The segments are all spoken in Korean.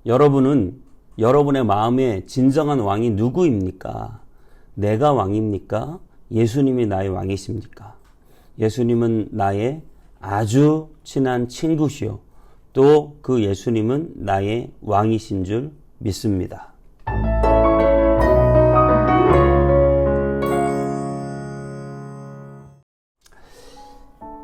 여러분은 여러분의 마음의 진정한 왕이 누구입니까? 내가 왕입니까? 예수님이 나의 왕이십니까? 예수님은 나의 아주 친한 친구시요. 또 그 예수님은 나의 왕이신 줄 믿습니다.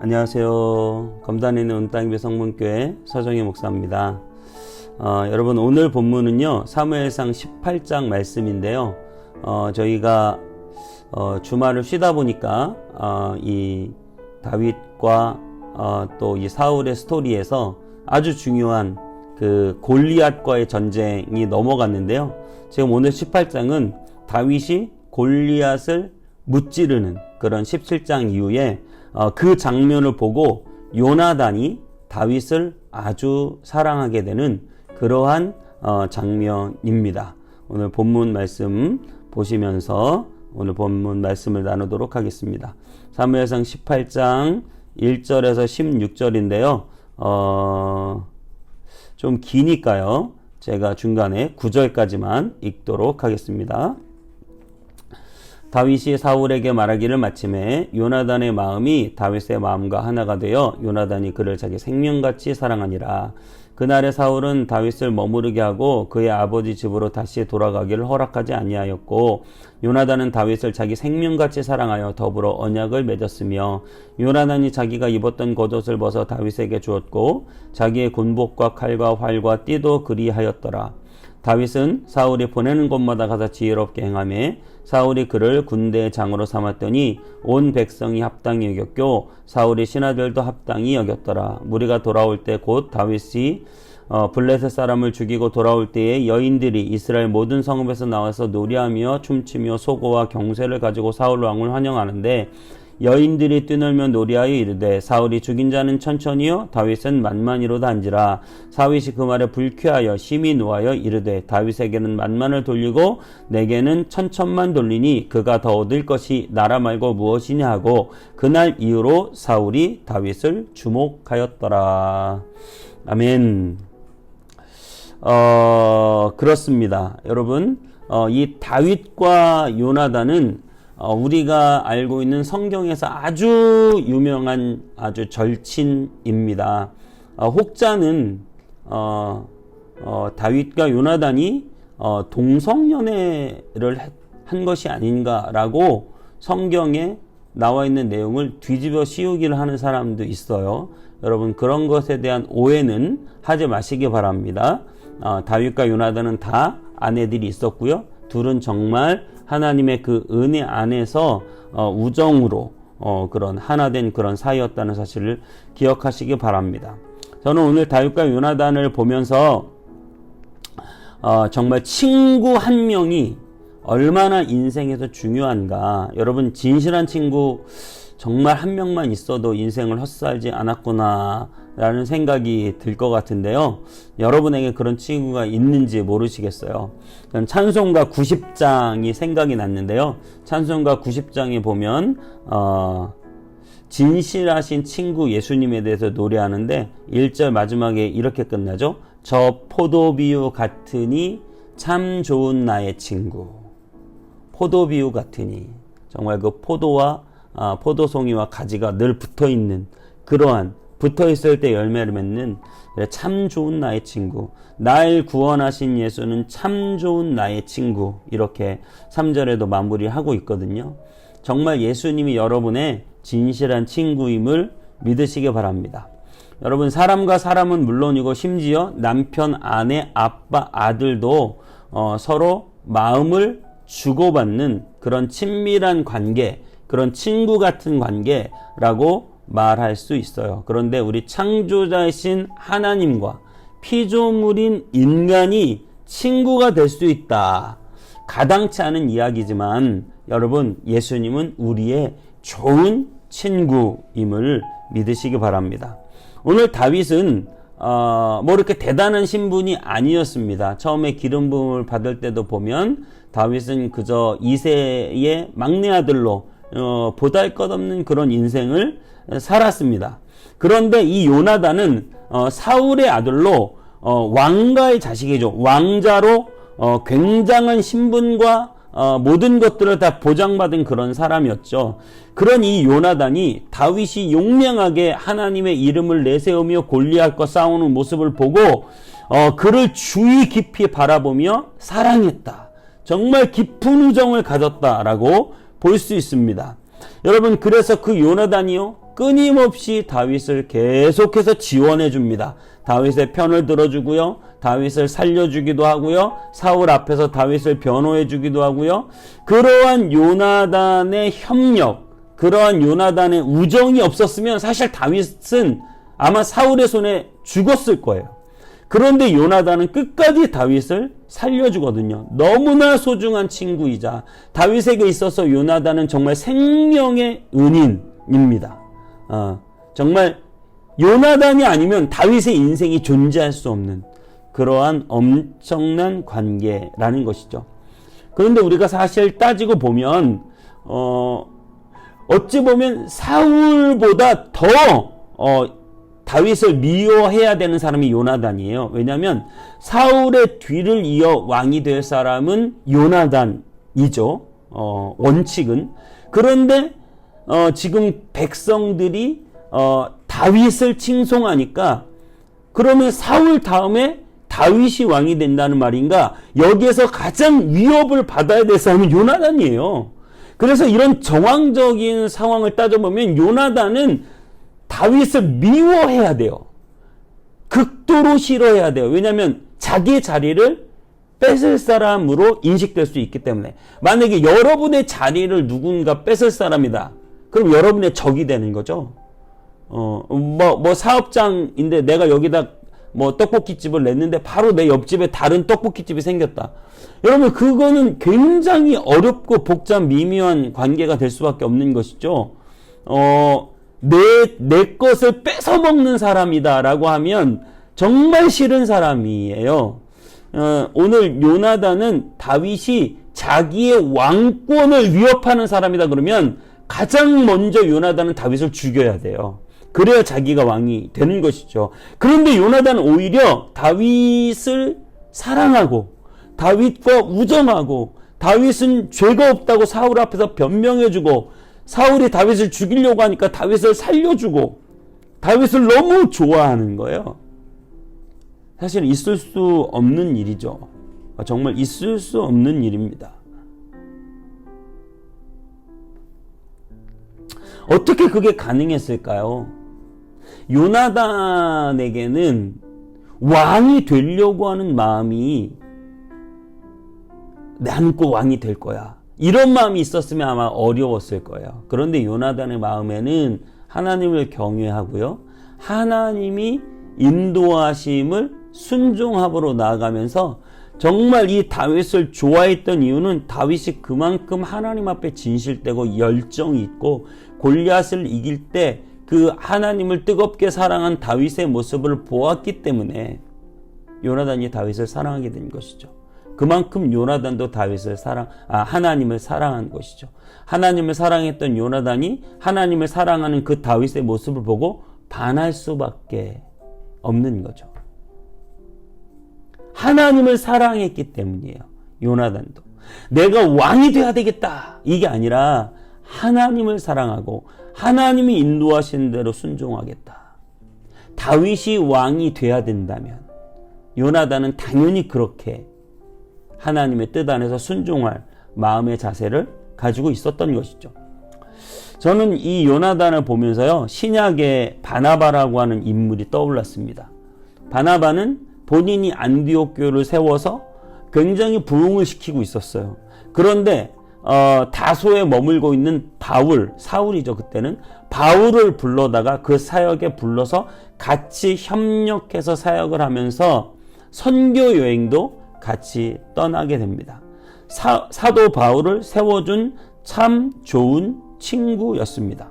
안녕하세요. 검단에 있는 온땅교회 성문교회 서정희 목사입니다. 여러분 오늘 본문은요 사무엘상 18장 말씀인데요. 저희가 주말을 쉬다 보니까 이 다윗과 또 이 사울의 스토리에서 아주 중요한 그 골리앗과의 전쟁이 넘어갔는데요. 지금 오늘 18장은 다윗이 골리앗을 무찌르는 그런 17장 이후에 그 장면을 보고 요나단이 다윗을 아주 사랑하게 되는 그러한 장면입니다. 오늘 본문 말씀 보시면서 오늘 본문 말씀을 나누도록 하겠습니다. 사무엘상 18장 1절에서 16절인데요. 좀 기니까요. 제가 중간에 9절까지만 읽도록 하겠습니다. 다윗이 사울에게 말하기를 마침에 요나단의 마음이 다윗의 마음과 하나가 되어 요나단이 그를 자기 생명같이 사랑하니라. 그날에 사울은 다윗을 머무르게 하고 그의 아버지 집으로 다시 돌아가기를 허락하지 아니하였고 요나단은 다윗을 자기 생명같이 사랑하여 더불어 언약을 맺었으며 요나단이 자기가 입었던 겉옷을 벗어 다윗에게 주었고 자기의 군복과 칼과 활과 띠도 그리하였더라. 다윗은 사울이 보내는 곳마다 가서 지혜롭게 행하며 사울이 그를 군대의 장으로 삼았더니 온 백성이 합당히 여겼고 사울의 신하들도 합당히 여겼더라. 무리가 돌아올 때 곧 다윗이 블레셋 사람을 죽이고 돌아올 때에 여인들이 이스라엘 모든 성읍에서 나와서 노래하며 춤추며 소고와 경쇠를 가지고 사울 왕을 환영하는데 여인들이 뛰놀며 노래하여 이르되 사울이 죽인 자는 천천히요 다윗은 만만히로다 한지라. 사윗이 그 말에 불쾌하여 심히 노하여 이르되 다윗에게는 만만을 돌리고 내게는 천천만 돌리니 그가 더 얻을 것이 나라 말고 무엇이냐 하고 그날 이후로 사울이 다윗을 주목하였더라. 아멘. 그렇습니다. 여러분 이 다윗과 요나단은 우리가 알고 있는 성경에서 아주 유명한 아주 절친입니다. 혹자는 다윗과 요나단이 동성연애를 한 것이 아닌가라고 성경에 나와 있는 내용을 뒤집어 씌우기를 하는 사람도 있어요. 여러분 그런 것에 대한 오해는 하지 마시기 바랍니다. 다윗과 요나단은 다 아내들이 있었고요. 둘은 정말 하나님의 그 은혜 안에서 우정으로 그런 하나된 그런 사이였다는 사실을 기억하시기 바랍니다. 저는 오늘 다윗과 요나단을 보면서 정말 친구 한 명이 얼마나 인생에서 중요한가. 여러분 진실한 친구 정말 한 명만 있어도 인생을 헛살지 않았구나 라는 생각이 들 것 같은데요. 여러분에게 그런 친구가 있는지 모르시겠어요. 찬송가 90장이 생각이 났는데요. 찬송가 90장에 보면 진실하신 친구 예수님에 대해서 노래하는데 1절 마지막에 이렇게 끝나죠. 저 포도비유 같으니 참 좋은 나의 친구. 포도비유 같으니 정말 그 포도와 포도송이와 가지가 늘 붙어있는 그러한 붙어있을 때 열매를 맺는 참 좋은 나의 친구. 날 구원하신 예수는 참 좋은 나의 친구. 이렇게 3절에도 마무리하고 있거든요. 정말 예수님이 여러분의 진실한 친구임을 믿으시기 바랍니다. 여러분 사람과 사람은 물론이고 심지어 남편, 아내, 아빠, 아들도 서로 마음을 주고받는 그런 친밀한 관계, 그런 친구 같은 관계라고 말할 수 있어요. 그런데 우리 창조자이신 하나님과 피조물인 인간이 친구가 될 수 있다. 가당치 않은 이야기지만 여러분 예수님은 우리의 좋은 친구임을 믿으시기 바랍니다. 오늘 다윗은 뭐 이렇게 대단한 신분이 아니었습니다. 처음에 기름 부음을 받을 때도 보면 다윗은 그저 이새의 막내 아들로 보잘것없는 그런 인생을 살았습니다. 그런데 이 요나단은 사울의 아들로 왕가의 자식이죠. 왕자로 굉장한 신분과 모든 것들을 다 보장받은 그런 사람이었죠. 그런 이 요나단이 다윗이 용맹하게 하나님의 이름을 내세우며 골리앗과 싸우는 모습을 보고 그를 주의 깊이 바라보며 사랑했다. 정말 깊은 우정을 가졌다라고 볼 수 있습니다. 여러분, 그래서 그 요나단이요, 끊임없이 다윗을 계속해서 지원해 줍니다. 다윗의 편을 들어주고요, 다윗을 살려주기도 하고요, 사울 앞에서 다윗을 변호해 주기도 하고요. 그러한 요나단의 협력, 그러한 요나단의 우정이 없었으면 사실 다윗은 아마 사울의 손에 죽었을 거예요. 그런데 요나단은 끝까지 다윗을 살려주거든요. 너무나 소중한 친구이자 다윗에게 있어서 요나단은 정말 생명의 은인입니다. 정말 요나단이 아니면 다윗의 인생이 존재할 수 없는 그러한 엄청난 관계라는 것이죠. 그런데 우리가 사실 따지고 보면 어찌 보면 사울보다 더 다윗을 미워해야 되는 사람이 요나단이에요. 왜냐하면 사울의 뒤를 이어 왕이 될 사람은 요나단이죠. 원칙은. 그런데 지금 백성들이 다윗을 칭송하니까 그러면 사울 다음에 다윗이 왕이 된다는 말인가? 여기에서 가장 위협을 받아야 될 사람은 요나단이에요. 그래서 이런 정황적인 상황을 따져보면 요나단은 다윗을 미워해야 돼요. 극도로 싫어해야 돼요. 왜냐하면 자기 자리를 뺏을 사람으로 인식될 수 있기 때문에. 만약에 여러분의 자리를 누군가 뺏을 사람이다, 그럼 여러분의 적이 되는 거죠. 사업장인데 내가 여기다 떡볶이집을 냈는데 바로 내 옆집에 다른 떡볶이집이 생겼다. 여러분, 그거는 굉장히 어렵고 복잡한 미묘한 관계가 될 수밖에 없는 것이죠. 내 것을 뺏어 먹는 사람이다라고 하면 정말 싫은 사람이에요. 오늘 요나단은 다윗이 자기의 왕권을 위협하는 사람이다 그러면 가장 먼저 요나단은 다윗을 죽여야 돼요. 그래야 자기가 왕이 되는 것이죠. 그런데 요나단은 오히려 다윗을 사랑하고 다윗과 우정하고 다윗은 죄가 없다고 사울 앞에서 변명해주고 사울이 다윗을 죽이려고 하니까 다윗을 살려주고 다윗을 너무 좋아하는 거예요. 사실 있을 수 없는 일이죠. 정말 있을 수 없는 일입니다. 어떻게 그게 가능했을까요? 요나단에게는 왕이 되려고 하는 마음이 나는 꼭 왕이 될 거야, 이런 마음이 있었으면 아마 어려웠을 거예요. 그런데 요나단의 마음에는 하나님을 경외하고요, 하나님이 인도하심을 순종함으로 나아가면서 정말 이 다윗을 좋아했던 이유는 다윗이 그만큼 하나님 앞에 진실되고 열정이 있고 골리앗을 이길 때 그 하나님을 뜨겁게 사랑한 다윗의 모습을 보았기 때문에 요나단이 다윗을 사랑하게 된 것이죠. 그만큼 요나단도 하나님을 사랑한 것이죠. 하나님을 사랑했던 요나단이 하나님을 사랑하는 그 다윗의 모습을 보고 반할 수밖에 없는 거죠. 하나님을 사랑했기 때문이에요. 요나단도 내가 왕이 돼야 되겠다, 이게 아니라 하나님을 사랑하고 하나님이 인도하시는 대로 순종하겠다. 다윗이 왕이 돼야 된다면 요나단은 당연히 그렇게 하나님의 뜻 안에서 순종할 마음의 자세를 가지고 있었던 것이죠. 저는 이 요나단을 보면서요, 신약의 바나바라고 하는 인물이 떠올랐습니다. 바나바는 본인이 안디옥 교회를 세워서 굉장히 부흥을 시키고 있었어요. 그런데 다소에 머물고 있는 사울이죠. 그때는 바울을 불러다가 그 사역에 불러서 같이 협력해서 사역을 하면서 선교 여행도 같이 떠나게 됩니다. 사도 바울을 세워준 참 좋은 친구였습니다.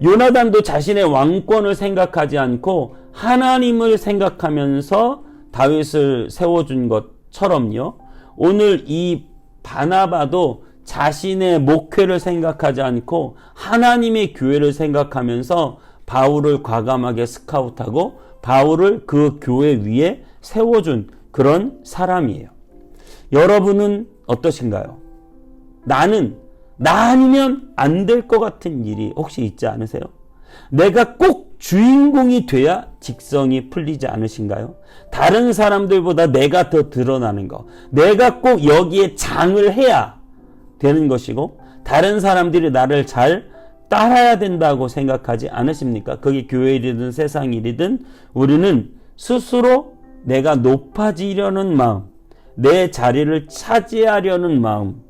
요나단도 자신의 왕권을 생각하지 않고 하나님을 생각하면서 다윗을 세워준 것처럼요, 오늘 이 바나바도 자신의 목회를 생각하지 않고 하나님의 교회를 생각하면서 바울을 과감하게 스카우트하고 바울을 그 교회 위에 세워준 그런 사람이에요. 여러분은 어떠신가요? 나 아니면 안 될 것 같은 일이 혹시 있지 않으세요? 내가 꼭 주인공이 돼야 직성이 풀리지 않으신가요? 다른 사람들보다 내가 더 드러나는 거, 내가 꼭 여기에 장을 해야 되는 것이고 다른 사람들이 나를 잘 따라야 된다고 생각하지 않으십니까? 그게 교회 일이든 세상 일이든 우리는 스스로 내가 높아지려는 마음, 내 자리를 차지하려는 마음,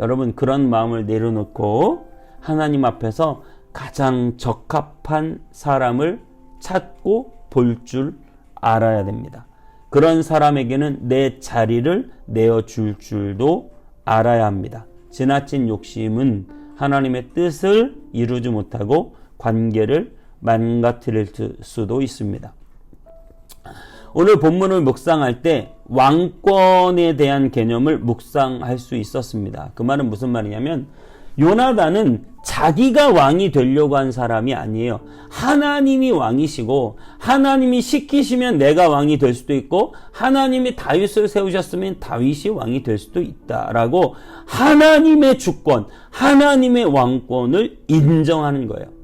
여러분 그런 마음을 내려놓고 하나님 앞에서 가장 적합한 사람을 찾고 볼 줄 알아야 됩니다. 그런 사람에게는 내 자리를 내어줄 줄도 알아야 합니다. 지나친 욕심은 하나님의 뜻을 이루지 못하고 관계를 망가뜨릴 수도 있습니다. 오늘 본문을 묵상할 때 왕권에 대한 개념을 묵상할 수 있었습니다. 그 말은 무슨 말이냐면 요나단은 자기가 왕이 되려고 한 사람이 아니에요. 하나님이 왕이시고 하나님이 시키시면 내가 왕이 될 수도 있고 하나님이 다윗을 세우셨으면 다윗이 왕이 될 수도 있다라고 하나님의 주권, 하나님의 왕권을 인정하는 거예요.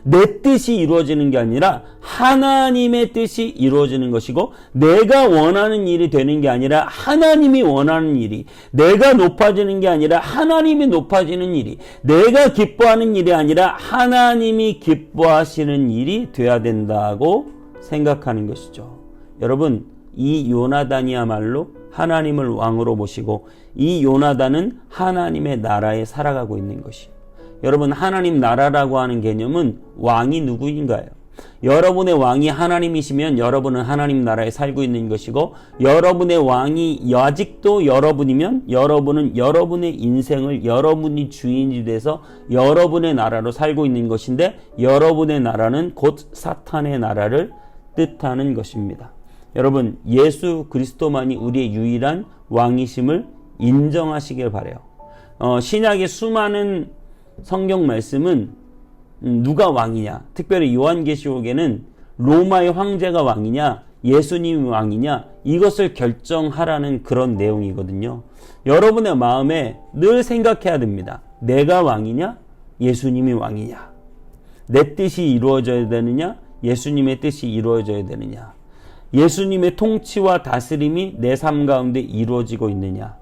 내 뜻이 이루어지는 게 아니라 하나님의 뜻이 이루어지는 것이고 내가 원하는 일이 되는 게 아니라 하나님이 원하는 일이, 내가 높아지는 게 아니라 하나님이 높아지는 일이, 내가 기뻐하는 일이 아니라 하나님이 기뻐하시는 일이 돼야 된다고 생각하는 것이죠. 여러분, 이 요나단이야말로 하나님을 왕으로 모시고 이 요나단은 하나님의 나라에 살아가고 있는 것이에요. 여러분, 하나님 나라라고 하는 개념은 왕이 누구인가요? 여러분의 왕이 하나님이시면 여러분은 하나님 나라에 살고 있는 것이고 여러분의 왕이 아직도 여러분이면 여러분은 여러분의 인생을 여러분이 주인이 돼서 여러분의 나라로 살고 있는 것인데 여러분의 나라는 곧 사탄의 나라를 뜻하는 것입니다. 여러분, 예수 그리스도만이 우리의 유일한 왕이심을 인정하시길 바라요. 신약의 수많은 성경 말씀은 누가 왕이냐, 특별히 요한계시록에는 로마의 황제가 왕이냐 예수님이 왕이냐 이것을 결정하라는 그런 내용이거든요. 여러분의 마음에 늘 생각해야 됩니다. 내가 왕이냐 예수님이 왕이냐, 내 뜻이 이루어져야 되느냐 예수님의 뜻이 이루어져야 되느냐, 예수님의 통치와 다스림이 내 삶 가운데 이루어지고 있느냐.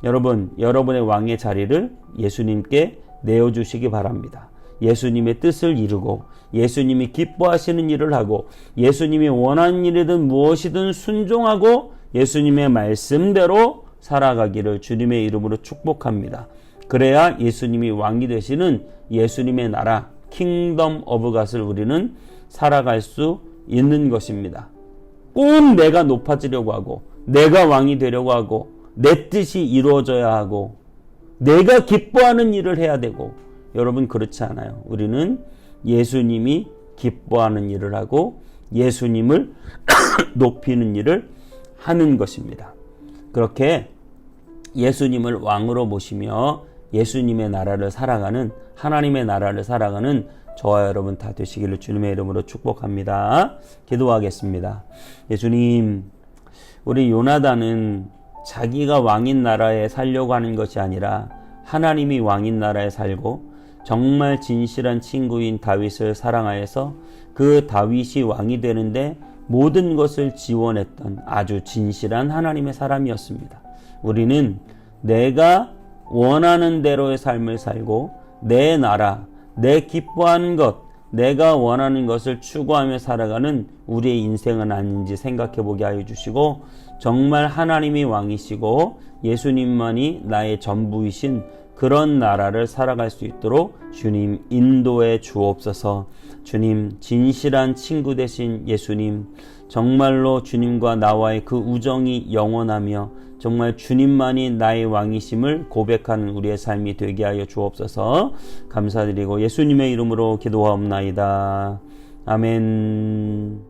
여러분, 여러분의 왕의 자리를 예수님께 내어주시기 바랍니다. 예수님의 뜻을 이루고 예수님이 기뻐하시는 일을 하고 예수님이 원하는 일이든 무엇이든 순종하고 예수님의 말씀대로 살아가기를 주님의 이름으로 축복합니다. 그래야 예수님이 왕이 되시는 예수님의 나라 킹덤 오브 갓을 우리는 살아갈 수 있는 것입니다. 꼭 내가 높아지려고 하고 내가 왕이 되려고 하고 내 뜻이 이루어져야 하고 내가 기뻐하는 일을 해야 되고, 여러분 그렇지 않아요. 우리는 예수님이 기뻐하는 일을 하고 예수님을 높이는 일을 하는 것입니다. 그렇게 예수님을 왕으로 모시며 예수님의 나라를 살아가는, 하나님의 나라를 살아가는 저와 여러분 다 되시기를 주님의 이름으로 축복합니다. 기도하겠습니다. 예수님, 우리 요나단은 자기가 왕인 나라에 살려고 하는 것이 아니라 하나님이 왕인 나라에 살고 정말 진실한 친구인 다윗을 사랑하여서 그 다윗이 왕이 되는데 모든 것을 지원했던 아주 진실한 하나님의 사람이었습니다. 우리는 내가 원하는 대로의 삶을 살고 내 나라, 내 기뻐하는 것, 내가 원하는 것을 추구하며 살아가는 우리의 인생은 아닌지 생각해 보게 하여 주시고 정말 하나님이 왕이시고 예수님만이 나의 전부이신 그런 나라를 살아갈 수 있도록 주님 인도해 주옵소서. 주님, 진실한 친구 되신 예수님, 정말로 주님과 나와의 그 우정이 영원하며 정말 주님만이 나의 왕이심을 고백하는 우리의 삶이 되게 하여 주옵소서. 감사드리고 예수님의 이름으로 기도하옵나이다. 아멘.